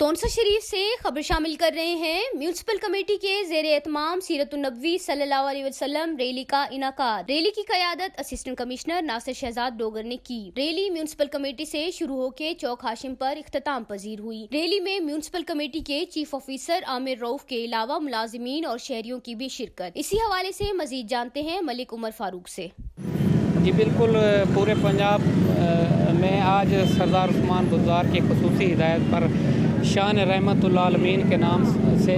टोंसा शरीफ से खबर शामिल कर रहे हैं। म्यूनिसिपल कमेटी के ज़ेरे एहतमाम सीरतुन्नबी सल्लल्लाहु अलैहि वसल्लम रैली का इनाकाद। रैली की क़यादत असिस्टेंट कमिश्नर नासिर शहजाद डोगर ने की। रैली म्यूनिसिपल कमेटी से शुरू होकर चौक हाशिम पर इख्तिताम पजीर हुई। रैली में म्यूनिसिपल कमेटी के चीफ ऑफिसर आमिर रऊफ के अलावा मुलाजिमीन और शहरियों की भी शिरकत। इसी हवाले से मजीद जानते हैं मलिक उमर फारूक से। जी बिल्कुल, पूरे पंजाब में आज सरदार उस्मान बुज़दार की खुसूसी हिदायत पर शान रहमतुल आलमीन के नाम से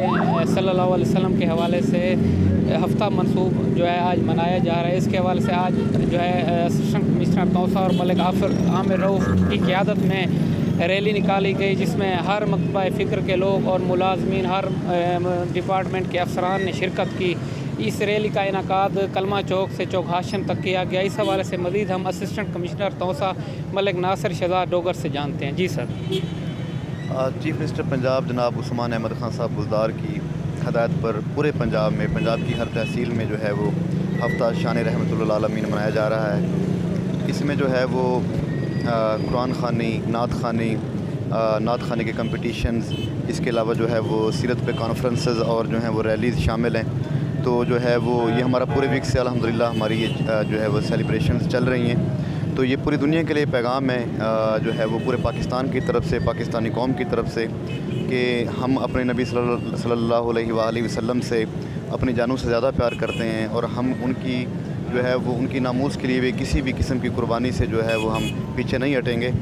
सल्लल्लाहु अलैहि वसल्लम के हवाले से हफ्ता मनसूब जो है आज मनाया जा रहा है। इसके हवाले से आज जो है असिस्टेंट कमिश्नर तौसा और मलिक आमिर रऊफ की क़यादत में रैली निकाली गई, जिसमें हर मकतबा फ़िक्र के लोग और मुलाजमीन हर डिपार्टमेंट के अफसरान ने शिरकत की। इस रैली का इनाकाद कलमा चौक से चौक हाशिम तक किया गया। इस हवाले से मज़ीद हम असिस्टेंट कमिश्नर तौसा मलिक नासिर शहजाद डोगर से जानते हैं। जी सर। चीफ मिनिस्टर पंजाब जनाब उस्मान अहमद खान साहब बुज़दार की हदायत पर पूरे पंजाब में, पंजाब की हर तहसील में जो है वो हफ्ता शान रहमतुल आलमीन मनाया जा रहा है। इसमें जो है वो कुरान ख़ानी, नात ख़ानी के कंपटीशंस, इसके अलावा जो है वो सीरत पे कॉन्फ्रेंसेस और जो है वो रैलीज़ शामिल हैं। तो जो है वो ये हमारा पूरे वीक से अल्हम्दुलिल्लाह हमारी ये जो है वो सेलिब्रेशंस चल रही हैं। तो ये पूरी दुनिया के लिए पैगाम है जो है वो पूरे पाकिस्तान की तरफ से, पाकिस्तानी कौम की तरफ से, कि हम अपने नबी सल्लल्लाहु अलैहि वसल्लम से अपनी जानों से ज़्यादा प्यार करते हैं और हम उनकी जो है वो उनकी नामूस के लिए भी किसी भी किस्म की कुर्बानी से जो है वो हम पीछे नहीं हटेंगे।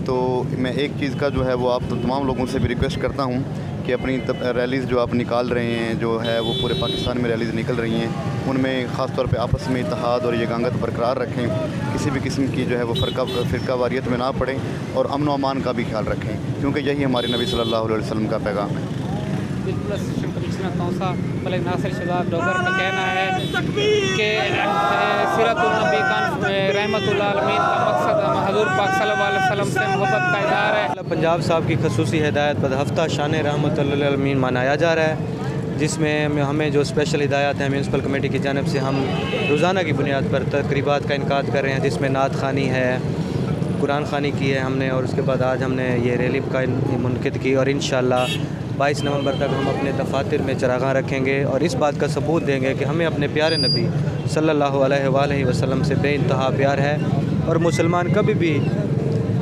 तो मैं एक चीज़ का जो है वो आप तमाम लोगों से भी रिक्वेस्ट करता हूँ कि अपनी रैलीज़ जो आप निकाल रहे हैं, जो है वो पूरे पाकिस्तान में रैलीज़ निकल रही हैं, उनमें ख़ास तौर पे आपस में इत्तेहाद और यगांगत बरकरार रखें, किसी भी किस्म की जो है वो फ़िरका वारियत में ना पड़ें और अमन व अमान का भी ख्याल रखें, क्योंकि यही हमारे नबी सल्लल्लाहु अलैहि वसल्लम का पैगाम है। बिल्कुल, असिस्टेंट कमिश्नर तौसा मलिक नासिर शहजाद डोगर का कहना है कि सीरतुन्नबी रहमतुल आलमीन का मकसद हज़ूर पाक सल्लल्लाहु अलैहि वसल्लम से मोहब्बत का इज़हार है। पंजाब साहब की खसूसी हिदायत पर हफ्ता शान रहमतुल आलमीन मनाया जा रहा है, जिसमें हमें जो स्पेशल हिदायत है म्यूनसिपल कमेटी की जानिब से हम रोज़ाना की बुनियाद पर तकरीबात का इनकाद कर रहे हैं, जिसमें नात ख़ानी है, कुरान ख़ानी की है हमने, और उसके बाद आज हमने ये रैली का मुनक़िद की और इंशाअल्लाह 22 नवंबर तक हम अपने दफातर में चरागां रखेंगे और इस बात का सबूत देंगे कि हमें अपने प्यारे नबी सल्लल्लाहु अलैहि वसल्लम से बेइंतहा प्यार है। और मुसलमान कभी भी,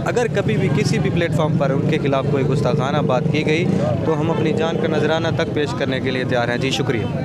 अगर कभी भी किसी भी प्लेटफॉर्म पर उनके ख़िलाफ़ कोई गुस्ताखाना बात की गई तो हम अपनी जान का नजराना तक पेश करने के लिए तैयार हैं। जी शुक्रिया।